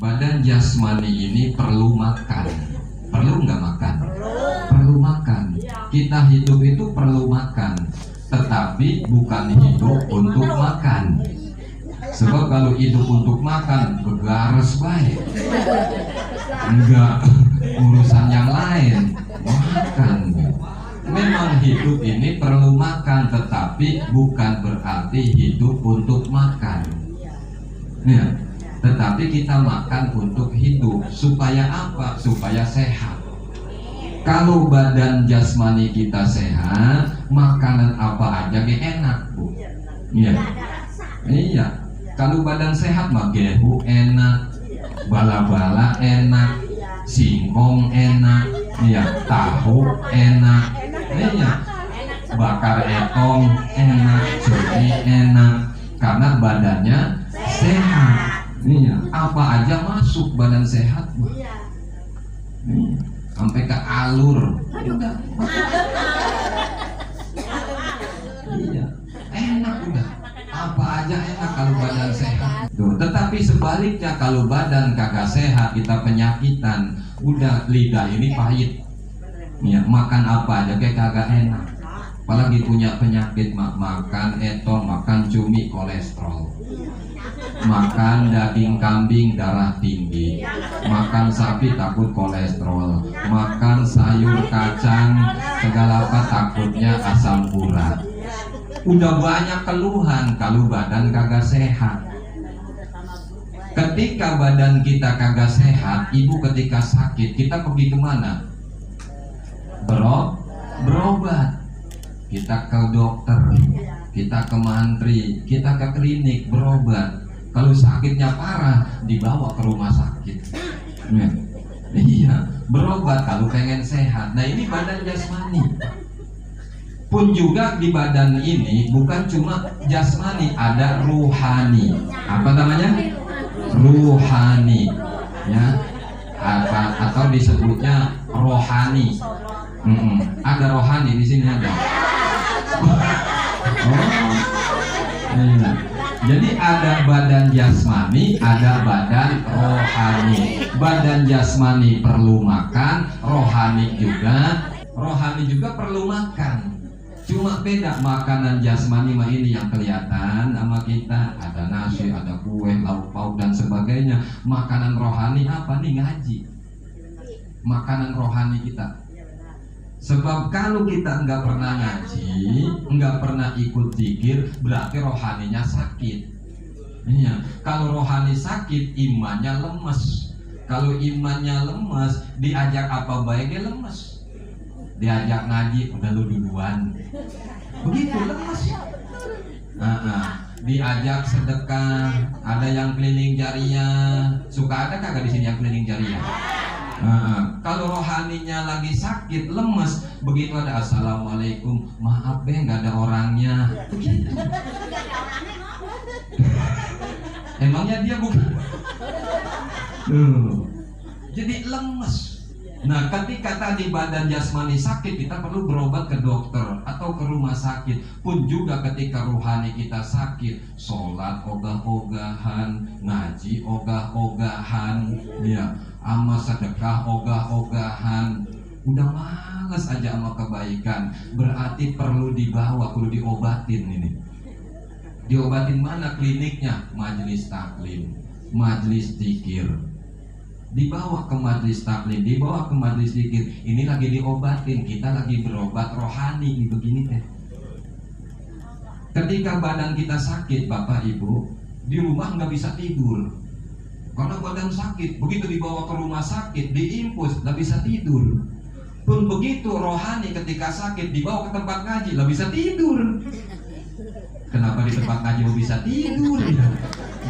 badan jasmani ini perlu makan. Perlu nggak makan? Perlu makan. Kita hidup itu perlu makan, tetapi bukan hidup untuk makan. Sebab kalau hidup untuk makan, begares baik. Enggak, urusan yang lain, makan. Memang hidup ini perlu makan, tetapi bukan berarti hidup untuk makan. Ya, tetapi kita makan untuk hidup. Supaya apa? Supaya sehat. Kalau badan jasmani kita sehat, makanan apa aja enak, Bu. Iya. Iya. Kalau badan sehat mah gehu enak, bala-bala enak, singkong enak, iya, tahu enak, iya, bakar etong enak, cumi enak, karena badannya sehat. Iya, apa aja masuk badan sehat, Bu. Sampai ke alur. Iya, enak udah. Apa aja enak kalau badan sehat. Tuh, tetapi sebaliknya kalau badan kagak sehat, kita penyakitan, udah lidah ini pahit. Ya, makan apa aja kayak kagak enak. Apalagi punya penyakit, makan etong, makan cumi, kolesterol. Makan daging kambing, darah tinggi. Makan sapi, takut kolesterol. Makan sayur kacang, segala apa takutnya asam urat. Udah banyak keluhan kalau badan kagak sehat. Ketika badan kita kagak sehat, ibu ketika sakit, kita pergi kemana? Berobat. Kita ke dokter, kita ke mantri, kita ke klinik berobat. Kalau sakitnya parah, dibawa ke rumah sakit. Iya, berobat kalau pengen sehat. Nah, ini badan jasmani. Pun juga di badan ini bukan cuma jasmani, ada ruhani. Apa namanya? Ruhani. Ya. Atau disebutnya rohani. Ada rohani di sini ada. Iya. Jadi ada badan jasmani, ada badan rohani. Badan jasmani perlu makan, rohani juga perlu makan. Cuma beda, makanan jasmani mah ini yang kelihatan sama kita, ada nasi, ada kue, lauk pauk dan sebagainya. Makanan rohani apa nih? Ngaji. Makanan rohani kita. Sebab kalau kita nggak pernah ngaji, nggak pernah ikut zikir, berarti rohaninya sakit. Iya. Kalau rohani sakit, imannya lemes. Kalau imannya lemes, diajak apa baiknya lemes. Diajak ngaji, udah lu duluan. Begitu lemes. Diajak sedekah, ada yang keliling jariah. Suka ada kagak di sini yang keliling jariah? Kalau rohaninya lagi sakit, lemes, begitu ada assalamualaikum, maaf nggak ada orangnya, begitu. Emangnya dia bukan? Jadi lemes. Nah, ketika tadi badan jasmani sakit, kita perlu berobat ke dokter atau ke rumah sakit. Pun juga ketika rohani kita sakit, sholat ogah-ogahan, ngaji ogah-ogahan, ya, ama sedekah ogah-ogahan. Udah males aja sama kebaikan, berarti perlu dibawa, perlu diobatin ini. Diobatin mana kliniknya? Majelis taklim, majelis zikir. Dibawa ke majelis taklim, dibawa ke majelis zikir. Ini lagi diobatin, kita lagi berobat rohani begini teh. Ketika badan kita sakit, Bapak Ibu, di rumah nggak bisa tidur karena badan sakit. Begitu dibawa ke rumah sakit, diinfus, nggak bisa tidur. Pun begitu rohani ketika sakit, dibawa ke tempat ngaji, nggak bisa tidur. Kenapa di tempat ngaji mau bisa tidur ya?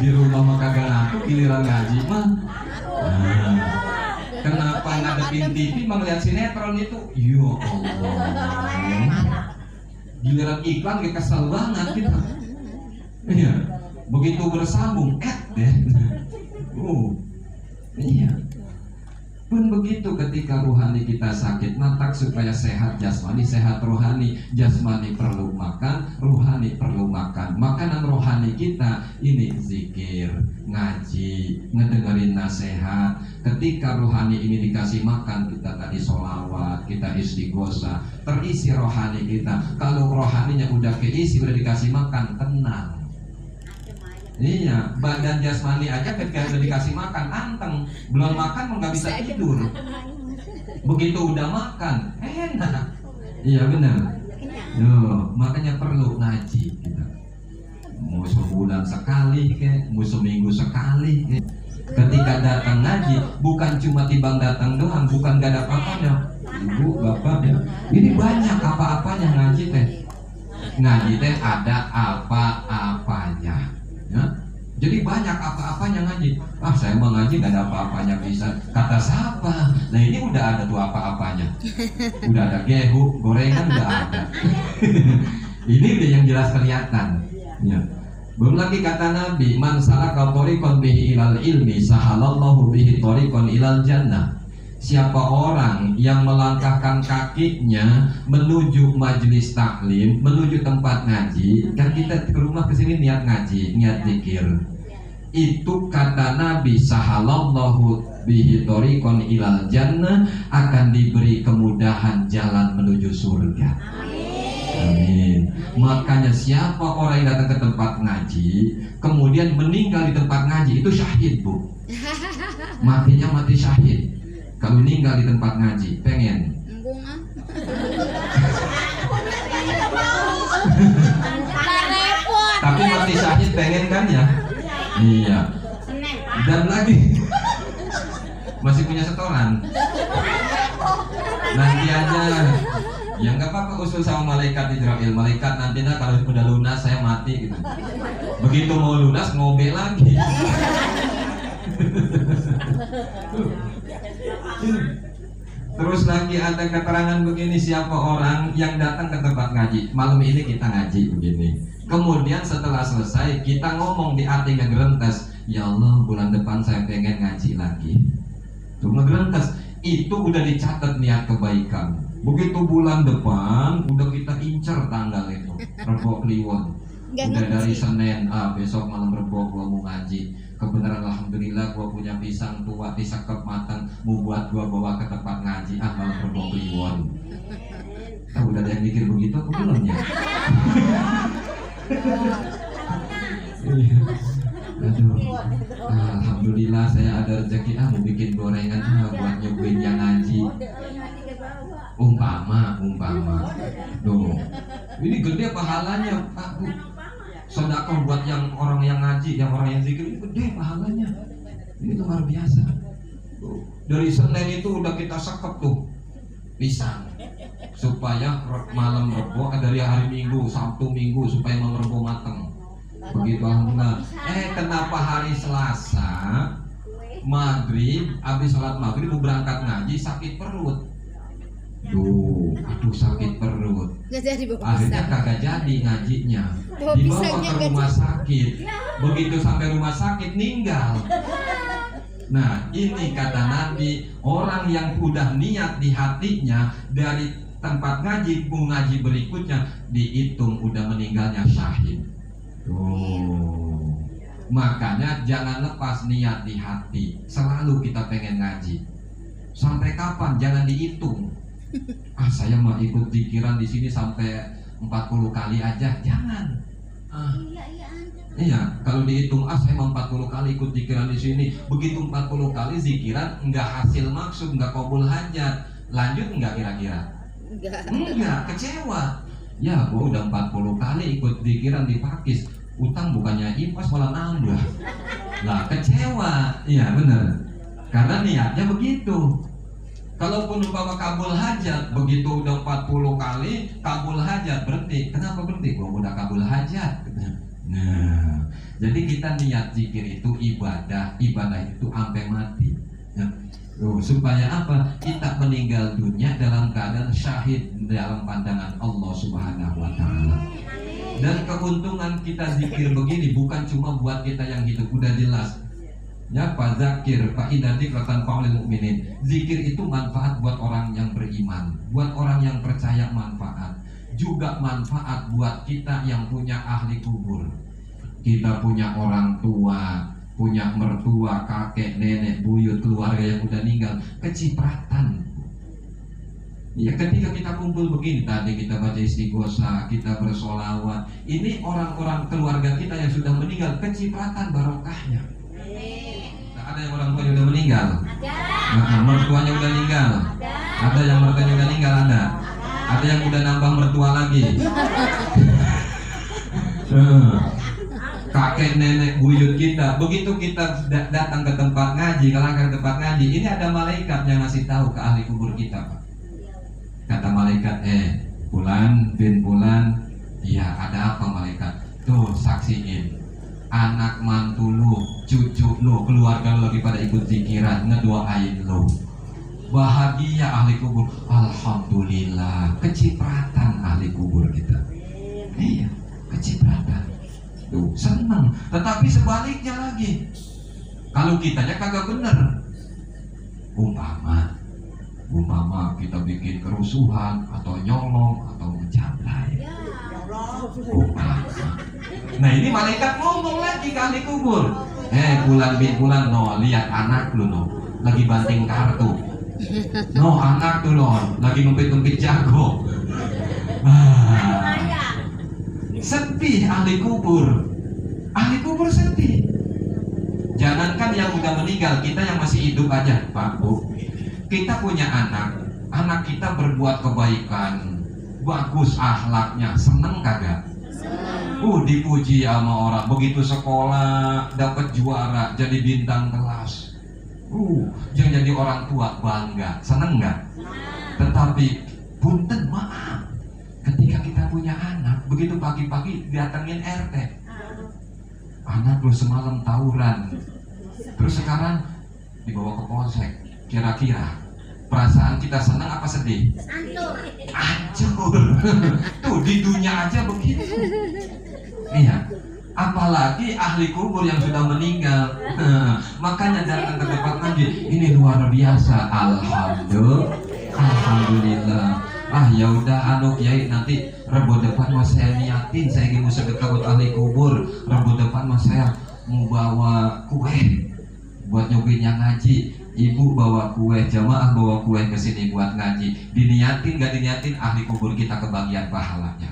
Di rumah mah kagak ngantuk, giliran ngaji mah. Kenapa ngadepin TV melihat sinetron itu? Ya Allah. Giliran iklan kayak kesel banget kita. Iya. Begitu bersambung, deh. Iya. Pun begitu ketika rohani kita sakit, maka supaya sehat jasmani, sehat rohani. Jasmani perlu makan, rohani perlu makan. Makanan rohani kita ini zikir, ngaji, ngedengerin nasihat. Ketika rohani ini dikasih makan, kita tadi sholawat, kita istighosah, terisi rohani kita. Kalau rohaninya udah keisi, udah dikasih makan, tenang. Iya, badan jasmani aja ketika udah dikasih makan anteng, belum makan nggak bisa tidur. Begitu udah makan, enak. Iya benar. Makanya perlu ngaji kita. Mau sebulan sekali, mau seminggu sekali. Ketika datang ngaji, bukan cuma timbang datang doang, bukan gak ada apa-apanya. Ibu, bapak, ya. Ini banyak apa-apanya ngaji teh. Ngaji teh ada apa-apanya. Ya? Jadi banyak apa-apanya ngaji. Saya mau ngaji gak ada apa-apanya bisa. Kata siapa? Nah ini udah ada tuh apa-apanya. Udah ada gehu, gorengan udah ada. Ini udah yang jelas kelihatan. Ya. Belum lagi kata Nabi, man salaka thariqan bihi ilal ilmi sahalallahu bihi thariqan ilal jannah. Siapa orang yang melangkahkan kakinya menuju majelis taklim, menuju tempat ngaji, kan kita ke rumah kesini niat ngaji, niat zikir. Itu kata Nabi, sahalallahu bihi thariqan ilal jannah, akan diberi kemudahan jalan menuju surga. Amin. Makanya siapa orang yang datang ke tempat ngaji, kemudian meninggal di tempat ngaji, itu syahid, Bu. Matinya mati syahid. Kalau meninggal di tempat ngaji, pengen? Tapi mati syahid pengen kan ya? Iya. Dan lagi masih punya setoran. Nanti aja. Ya nggak apa-apa, usul sama malaikat Israel. Malaikat nanti kalau udah lunas saya mati gitu. Begitu mau lunas ngobe lagi. Terus lagi ada keterangan begini, siapa orang yang datang ke tempat ngaji. Malam ini kita ngaji begini. Kemudian setelah selesai kita ngomong di hati ngegerentes, ya Allah bulan depan saya pengen ngaji lagi. Tuh ngegerentes, itu udah dicatat niat kebaikan. Begitu bulan depan udah kita incer tanggal itu, Rebo Kliwon. Udah dari Senin, besok malam Rebo gua mau ngaji. Kebenaran alhamdulillah gua punya pisang tua disekep matang, mau buat gua bawa ke tempat ngaji, malam Rebo Kliwon. Udah ada yang mikir begitu aku belum ya? Aduh, alhamdulillah saya ada rezeki, mau bikin gorengan buat nyobain yang ngaji. Umpama Tuh, ini gede pahalanya, Pak Bu. Sedekah buat yang orang yang ngaji, yang orang yang zikir, ini gede pahalanya. Ini tuh luar biasa. Tuh, dari Senin itu udah kita sekep tuh pisang, supaya malam Rebo, dari hari Minggu, Sabtu Minggu, supaya malam Rebo mateng. Begitu alhamdulillah. Kenapa hari Selasa maghrib, habis sholat maghrib mau berangkat ngaji sakit perut. Aduh sakit perut. Akhirnya kagak jadi ngajinya. Dibawa ke rumah sakit. Begitu sampai rumah sakit meninggal. Nah ini kata Nabi, orang yang udah niat di hatinya dari tempat ngaji, mau ngaji berikutnya dihitung udah meninggalnya syahid. Makanya jangan lepas niat di hati. Selalu kita pengen ngaji. Sampai kapan? Jangan dihitung. Saya mau ikut zikiran di sini sampai 40 kali aja. Jangan. Iya, kalau dihitung saya mau 40 kali ikut zikiran di sini. Begitu 40 kali zikiran enggak hasil maksud, enggak kabul hajat. Lanjut enggak kira-kira? Enggak, kecewa. Ya, gua udah 40 kali ikut zikiran di Pakis. Utang bukannya impas malah nambah. Lah, kecewa. Iya, benar. Karena niatnya begitu. Kalaupun umpama kabul hajat, begitu udah 40 kali kabul hajat, berhenti. Kenapa berhenti? Gua udah kabul hajat. Nah, jadi kita niat zikir itu ibadah itu sampai mati. Ya. Supaya apa? Kita meninggal dunia dalam keadaan syahid dalam pandangan Allah Subhanahu wa taala. Dan keuntungan kita zikir begini bukan cuma buat kita yang hidup, udah jelas. Ya, fadzakir fa inna dzikra tanfa'ul mu'minin. Zikir itu manfaat buat orang yang beriman, buat orang yang percaya manfaat. Juga manfaat buat kita yang punya ahli kubur. Kita punya orang tua, punya mertua, kakek, nenek, buyut, keluarga yang udah meninggal, kecipratan. Ya, ketika kita kumpul begini, tadi kita baca istighosah, kita bersolawat, ini orang-orang keluarga kita yang sudah meninggal, kecipratan barokahnya. Nah, ada yang orang tuanya udah meninggal, nah, mertuanya udah meninggal, ada yang mertuanya udah meninggal, ada yang udah nambah mertua lagi. Kakek nenek buyut kita, begitu kita datang ke tempat ngaji, kalau ke tempat ngaji, ini ada malaikat yang ngasih tahu ke ahli kubur kita, Pak. Kata malaikat, Fulan bin Fulan, ya ada apa malaikat? Tuh saksiin, anak mantu lu, cucu lu, keluarga lu lagi pada ikut zikiran, ngedoain lu. Bahagia ahli kubur, alhamdulillah, kecipratan ahli kubur kita. Iya, kecipratan. Tuh, senang. Tetapi sebaliknya lagi, kalau kitanya kagak bener, umpama kita bikin kerusuhan atau nyolong atau mencaplai, nah ini malaikat ngomong lagi ke ahli kubur, Fulan bin Fulan, no, lihat anak lu, no, lagi banting kartu, no, anak tuh, no, lagi ngempit-ngempit jago. Sedih ahli kubur sedih. Jangankan yang udah meninggal, kita yang masih hidup aja, Pak Bu, kita punya anak kita berbuat kebaikan, bagus akhlaknya, seneng kagak? Dipuji sama orang, begitu sekolah dapat juara, jadi bintang kelas, yang jadi orang tua bangga, seneng nggak? Tetapi punten, maaf, ketika kita punya anak, begitu pagi-pagi datengin RT, anak lu semalam tawuran, terus sekarang dibawa ke polsek, kira-kira perasaan kita senang apa sedih? Hancur. Tuh di dunia aja begitu. Iya. Apalagi ahli kubur yang sudah meninggal. Makanya datang ke tempat ngaji, ini luar biasa. Alhamdulillah. Ya udah Kiai, nanti Rabu depan mau saya niatin, saya ingin sedekah buat ahli kubur. Rabu depan mau saya mau bawa kue buat nyobain yang ngaji. Ibu bawa kue, jamaah bawa kue ke sini buat ngaji. Diniatin gak diniatin, ahli kubur kita kebagian pahalanya.